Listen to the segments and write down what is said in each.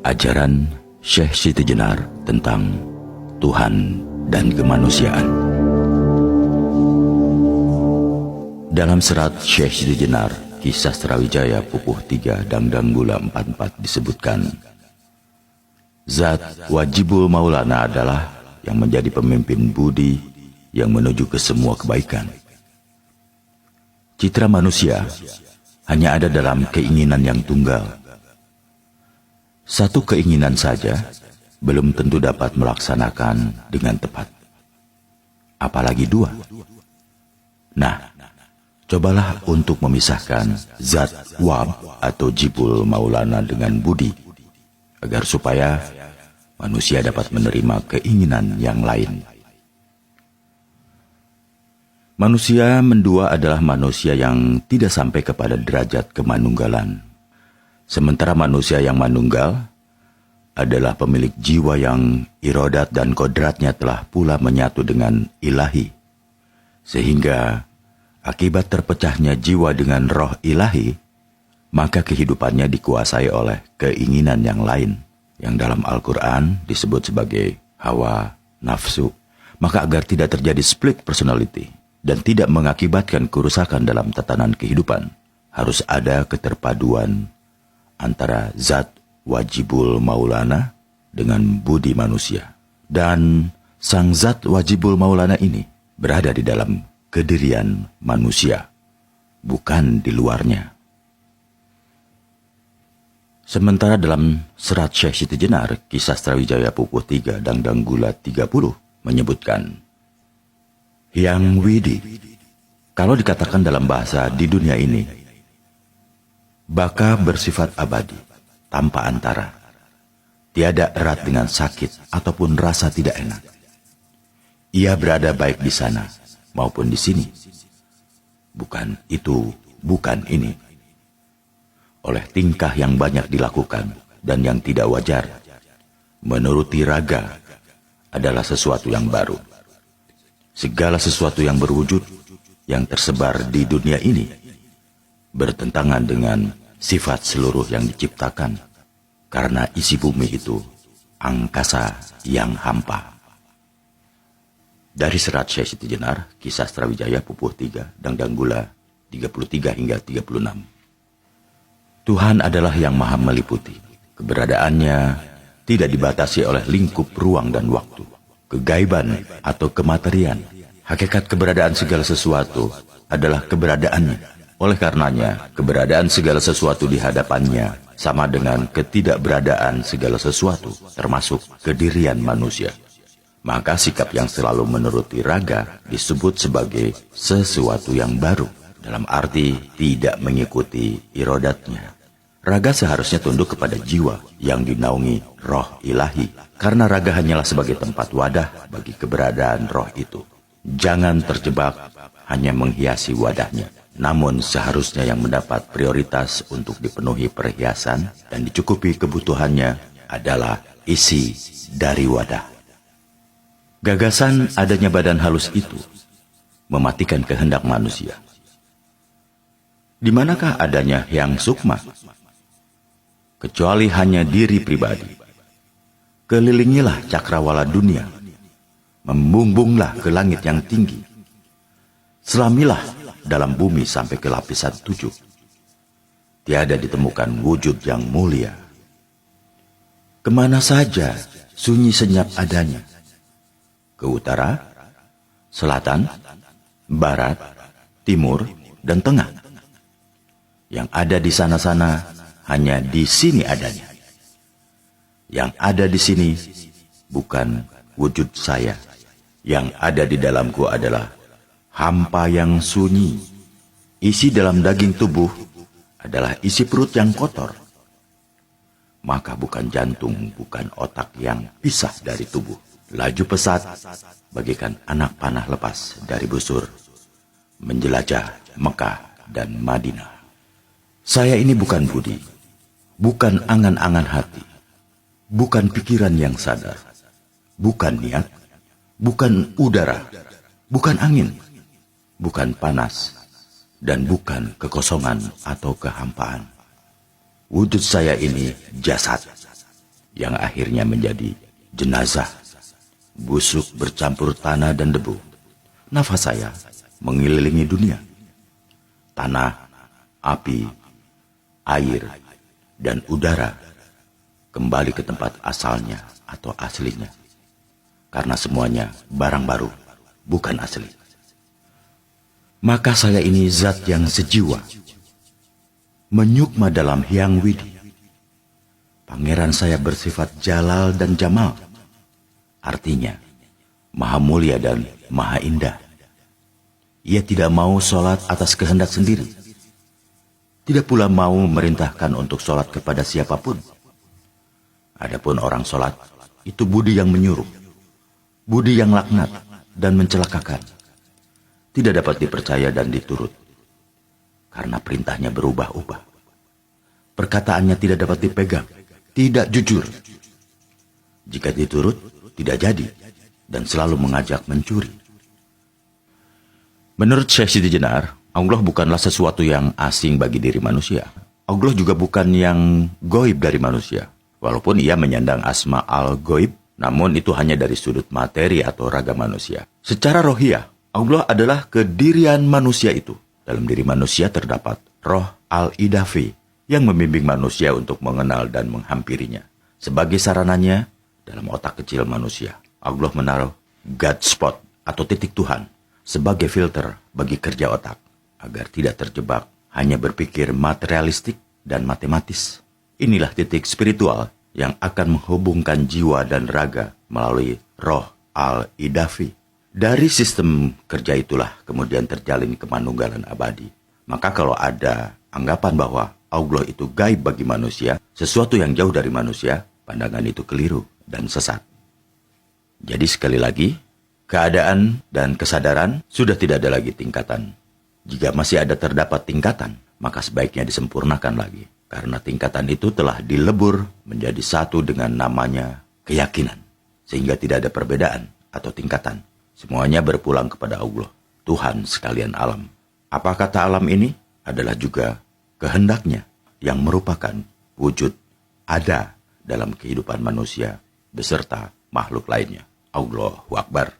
Ajaran Syekh Siti Jenar tentang Tuhan dan kemanusiaan. Dalam serat Syekh Siti Jenar, Kisah Srawijaya Pupuh 3 Dangdang Gula 44 disebutkan, Zat Wajibul Maulana adalah yang menjadi pemimpin budi yang menuju ke semua kebaikan. Citra manusia hanya ada dalam keinginan yang tunggal. Satu keinginan saja belum tentu dapat melaksanakan dengan tepat, apalagi dua. Nah, cobalah untuk memisahkan zat wab atau jibul maulana dengan budi, agar supaya manusia dapat menerima keinginan yang lain. Manusia mendua adalah manusia yang tidak sampai kepada derajat kemanunggalan. Sementara manusia yang manunggal adalah pemilik jiwa yang irodat dan kodratnya telah pula menyatu dengan ilahi. Sehingga akibat terpecahnya jiwa dengan roh ilahi, maka kehidupannya dikuasai oleh keinginan yang lain, yang dalam Al-Quran disebut sebagai hawa nafsu. Maka agar tidak terjadi split personality dan tidak mengakibatkan kerusakan dalam tatanan kehidupan, harus ada keterpaduan antara zat wajibul maulana dengan budi manusia. Dan sang zat wajibul maulana ini berada di dalam kedirian manusia, bukan di luarnya. Sementara dalam serat Syekh Siti Jenar, Kisah Srawijaya Pupuh 3 Dangdang Gula 30 menyebutkan, Hyang Widi, kalau dikatakan dalam bahasa di dunia ini, baka bersifat abadi, tanpa antara, tiada erat dengan sakit ataupun rasa tidak enak. Ia berada baik di sana maupun di sini. Bukan itu, bukan ini. Oleh tingkah yang banyak dilakukan dan yang tidak wajar, menuruti raga adalah sesuatu yang baru. Segala sesuatu yang berwujud, yang tersebar di dunia ini, bertentangan dengan sifat seluruh yang diciptakan, karena isi bumi itu angkasa yang hampa. Dari serat Syekh Siti Jenar, Kisah Srawijaya Pupuh 3 Dangdang Gula 33 hingga 36. Tuhan adalah yang maha meliputi. Keberadaannya tidak dibatasi oleh lingkup ruang dan waktu, kegaiban atau kematerian. Hakikat keberadaan segala sesuatu adalah keberadaannya. Oleh karenanya, keberadaan segala sesuatu di hadapannya sama dengan ketidakberadaan segala sesuatu, termasuk kedirian manusia. Maka sikap yang selalu menuruti raga disebut sebagai sesuatu yang baru, dalam arti tidak mengikuti irodatnya. Raga seharusnya tunduk kepada jiwa yang dinaungi roh ilahi, karena raga hanyalah sebagai tempat wadah bagi keberadaan roh itu. Jangan terjebak hanya menghiasi wadahnya, namun seharusnya yang mendapat prioritas untuk dipenuhi perhiasan dan dicukupi kebutuhannya adalah isi dari wadah. Gagasan adanya badan halus itu mematikan kehendak manusia. Di manakah adanya yang sukma? Kecuali hanya diri pribadi. Kelilingilah cakrawala dunia, membumbunglah ke langit yang tinggi, selamilah dalam bumi sampai ke lapisan 7. Tiada ditemukan wujud yang mulia. Kemana saja sunyi senyap adanya. Ke utara, selatan, barat, timur, dan tengah. Yang ada di sana-sana hanya di sini adanya. Yang ada di sini bukan wujud saya. Yang ada di dalamku adalah hampa yang sunyi. Isi dalam daging tubuh adalah isi perut yang kotor. Maka bukan jantung, bukan otak yang pisah dari tubuh. Laju pesat, bagaikan anak panah lepas dari busur, menjelajah Mekah dan Madinah. Saya ini bukan budi, bukan angan-angan hati, bukan pikiran yang sadar, bukan niat, bukan udara, bukan angin, bukan panas, dan bukan kekosongan atau kehampaan. Wujud saya ini jasad. yang akhirnya menjadi jenazah, busuk bercampur tanah dan debu. Nafas saya mengelilingi dunia. Tanah, api, air, dan udara kembali ke tempat asalnya atau aslinya. Karena semuanya barang baru, bukan asli. Maka saya ini zat yang sejiwa, menyukma dalam Hyang Widi. Pangeran saya bersifat jalal dan jamal, artinya maha mulia dan maha indah. Ia tidak mau sholat atas kehendak sendiri, tidak pula mau memerintahkan untuk sholat kepada siapapun. Adapun orang sholat, itu budi yang menyuruh, budi yang laknat dan mencelakakan. Tidak dapat dipercaya dan diturut, karena perintahnya berubah-ubah. Perkataannya tidak dapat dipegang, tidak jujur. Jika diturut, tidak jadi, dan selalu mengajak mencuri. Menurut Syekh Siti Jenar, Allah bukanlah sesuatu yang asing bagi diri manusia. Allah juga bukan yang goib dari manusia. Walaupun ia menyandang asma al-goib, namun itu hanya dari sudut materi atau raga manusia. Secara rohiyah, Allah adalah kedirian manusia itu. Dalam diri manusia terdapat roh al-idafi yang membimbing manusia untuk mengenal dan menghampirinya. Sebagai sarananya, dalam otak kecil manusia, Allah menaruh God spot atau titik Tuhan sebagai filter bagi kerja otak, agar tidak terjebak hanya berpikir materialistik dan matematis. Inilah titik spiritual yang akan menghubungkan jiwa dan raga melalui roh al-idafi. Dari sistem kerja itulah kemudian terjalin kemanunggalan abadi. Maka kalau ada anggapan bahwa Allah itu gaib bagi manusia, sesuatu yang jauh dari manusia, pandangan itu keliru dan sesat. Jadi sekali lagi, keadaan dan kesadaran sudah tidak ada lagi tingkatan. Jika masih ada terdapat tingkatan, maka sebaiknya disempurnakan lagi. Karena tingkatan itu telah dilebur menjadi satu dengan namanya keyakinan. Sehingga tidak ada perbedaan atau tingkatan. Semuanya berpulang kepada Allah, Tuhan sekalian alam. Apa kata alam ini? Adalah juga kehendaknya yang merupakan wujud ada dalam kehidupan manusia beserta makhluk lainnya. Allahu Akbar.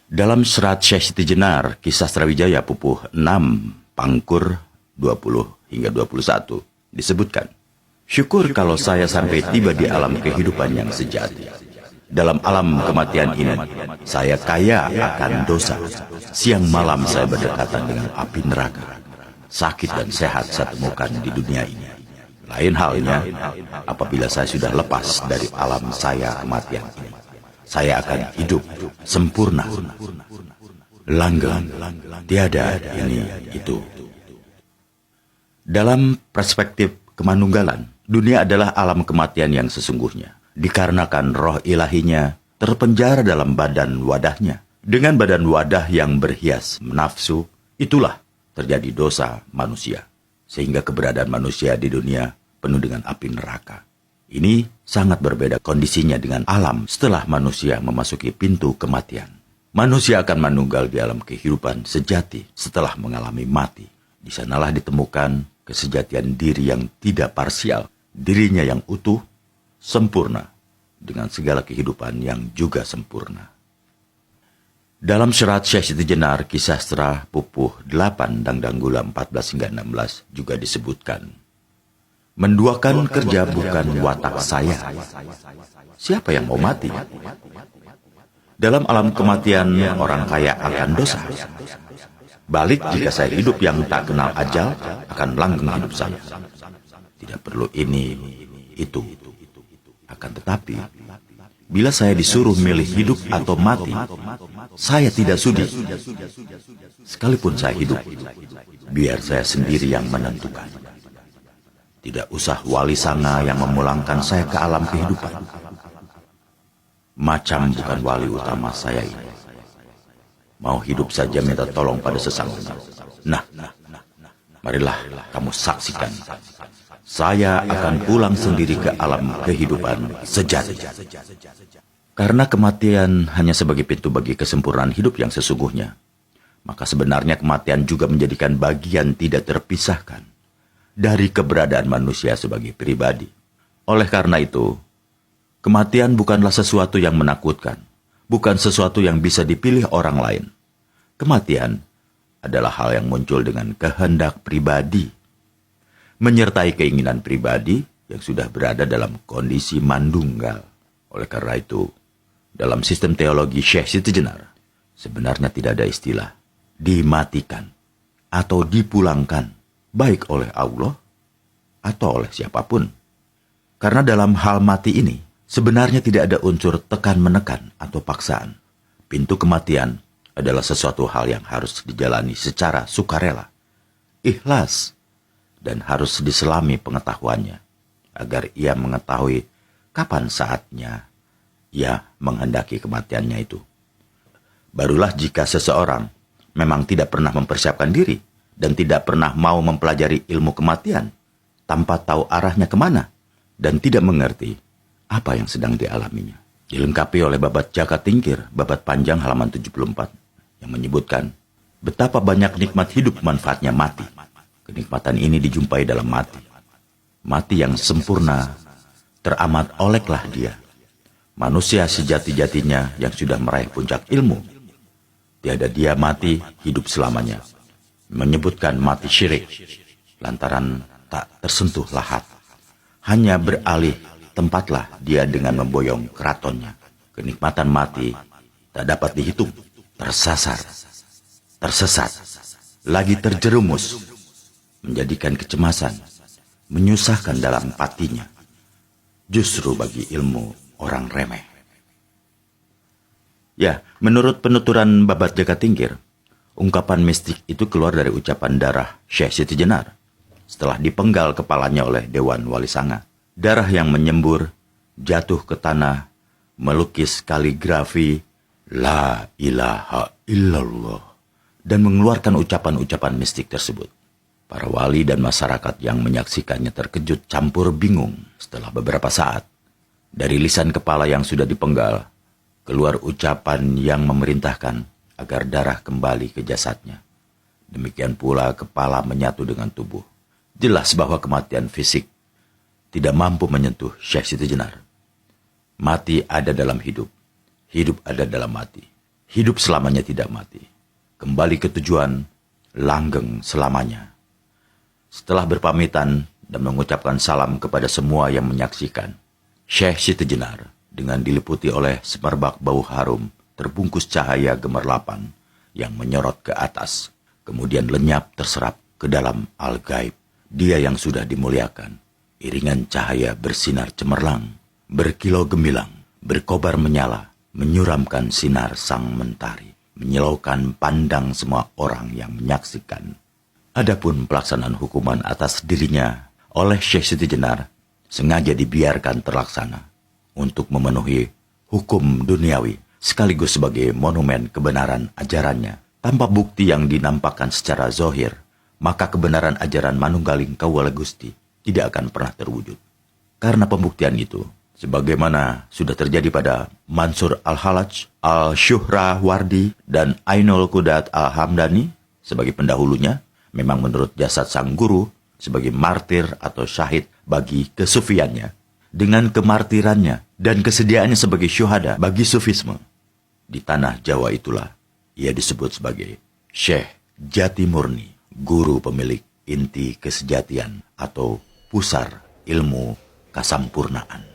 Dalam serat Syekh Siti Jenar, Kisah Srawijaya Pupuh 6, Pangkur 20 hingga 21, disebutkan, syukur kalau saya sampai tiba di alam kehidupan yang sejati. Dalam alam kematian ini, saya kaya akan dosa. Siang malam saya berdekatan dengan api neraka. Sakit dan sehat saya temukan di dunia ini. Lain halnya, apabila saya sudah lepas dari alam saya kematian ini, saya akan hidup sempurna, langgeng, tiada ini itu. Dalam perspektif kemanunggalan, dunia adalah alam kematian yang sesungguhnya. Dikarenakan roh ilahinya terpenjara dalam badan wadahnya. Dengan badan wadah yang berhias nafsu, itulah terjadi dosa manusia. Sehingga keberadaan manusia di dunia penuh dengan api neraka. Ini sangat berbeda kondisinya dengan alam setelah manusia memasuki pintu kematian. Manusia akan manunggal di alam kehidupan sejati setelah mengalami mati. Di sanalah ditemukan kesejatian diri yang tidak parsial, dirinya yang utuh, sempurna, dengan segala kehidupan yang juga sempurna. Dalam serat Syekh Siti Jenar, Kisah Sra Pupuh 8, Dangdanggula 14 hingga 16 juga disebutkan, menduakan kerja bukan watak saya. Siapa yang mau mati? Dalam alam kematian, orang kaya akan dosa. Balik jika saya hidup yang tak kenal ajal, akan langgeng hidup saya. Tidak perlu ini, itu. Akan tetapi, bila saya disuruh milih hidup atau mati, saya tidak sudi. Sekalipun saya hidup, biar saya sendiri yang menentukan. Tidak usah wali sanga yang memulangkan saya ke alam kehidupan. Macam bukan wali utama saya ini. Mau hidup saja minta tolong pada sesama. Nah, marilah kamu saksikan. Saya akan pulang sendiri ke alam kehidupan sejati. Karena kematian hanya sebagai pintu bagi kesempurnaan hidup yang sesungguhnya, maka sebenarnya kematian juga menjadikan bagian tidak terpisahkan dari keberadaan manusia sebagai pribadi. Oleh karena itu, Kematian bukanlah sesuatu yang menakutkan, bukan sesuatu yang bisa dipilih orang lain. Kematian adalah hal yang muncul dengan kehendak pribadi, menyertai keinginan pribadi yang sudah berada dalam kondisi mandunggal. Oleh karena itu, dalam sistem teologi Syekh Siti Jenar, sebenarnya tidak ada istilah dimatikan atau dipulangkan, baik oleh Allah atau oleh siapapun. Karena dalam hal mati ini, sebenarnya tidak ada unsur tekan-menekan atau paksaan. Pintu kematian adalah sesuatu hal yang harus dijalani secara sukarela, ikhlas, dan harus diselami pengetahuannya, agar ia mengetahui kapan saatnya ia menghendaki kematiannya itu. Barulah jika seseorang memang tidak pernah mempersiapkan diri dan tidak pernah mau mempelajari ilmu kematian, tanpa tahu arahnya kemana, dan tidak mengerti apa yang sedang dialaminya. Dilengkapi oleh babat Jaka Tingkir, babat panjang halaman 74, yang menyebutkan betapa banyak nikmat hidup manfaatnya mati. Kenikmatan ini dijumpai dalam mati. Mati yang sempurna teramat olehlah dia. Manusia sejati-jatinya yang sudah meraih puncak ilmu. Tiada dia mati hidup selamanya. Menyebutkan mati syirik, lantaran tak tersentuh lahat. Hanya beralih tempatlah dia dengan memboyong keratonnya. Kenikmatan mati tak dapat dihitung. Tersasar, tersesat, lagi terjerumus, menjadikan kecemasan, menyusahkan dalam patinya. Justru bagi ilmu orang remeh. Ya, menurut penuturan babat Jaka Tingkir, ungkapan mistik itu keluar dari ucapan darah Syekh Siti Jenar setelah dipenggal kepalanya oleh Dewan Wali Sanga. Darah yang menyembur, jatuh ke tanah, melukis kaligrafi La ilaha illallah, dan mengeluarkan ucapan-ucapan mistik tersebut. Para wali dan masyarakat yang menyaksikannya terkejut campur bingung. Setelah beberapa saat, dari lisan kepala yang sudah dipenggal, keluar ucapan yang memerintahkan agar darah kembali ke jasadnya. Demikian pula kepala menyatu dengan tubuh. Jelas bahwa kematian fisik tidak mampu menyentuh Syekh Siti Jenar. Mati ada dalam hidup. Hidup ada dalam mati. Hidup selamanya tidak mati. Kembali ke tujuan, langgeng selamanya. Setelah berpamitan dan mengucapkan salam kepada semua yang menyaksikan, Syekh Siti Jenar dengan diliputi oleh semerbak bau harum, terbungkus cahaya gemerlapan yang menyorot ke atas, kemudian lenyap terserap ke dalam al-gaib. Dia yang sudah dimuliakan, iringan cahaya bersinar cemerlang, berkilau gemilang, berkobar menyala, menyuramkan sinar sang mentari, menyilaukan pandang semua orang yang menyaksikan. Adapun pelaksanaan hukuman atas dirinya oleh Syekh Siti Jenar sengaja dibiarkan terlaksana untuk memenuhi hukum duniawi sekaligus sebagai monumen kebenaran ajarannya. Tanpa bukti yang dinampakkan secara zohir, maka kebenaran ajaran Manunggaling Kawula Gusti tidak akan pernah terwujud. Karena pembuktian itu, sebagaimana sudah terjadi pada Mansur Al-Halaj, Al-Syuhrawardi, dan Ainul Qudat Al-Hamdani sebagai pendahulunya, memang menurut jasad sang guru sebagai martir atau syahid bagi kesufiannya, dengan kemartirannya dan kesediaannya sebagai syuhada bagi sufisme. Di tanah Jawa itulah ia disebut sebagai Syekh Jati Murni, guru pemilik inti kesejatian atau pusar ilmu kasampurnaan.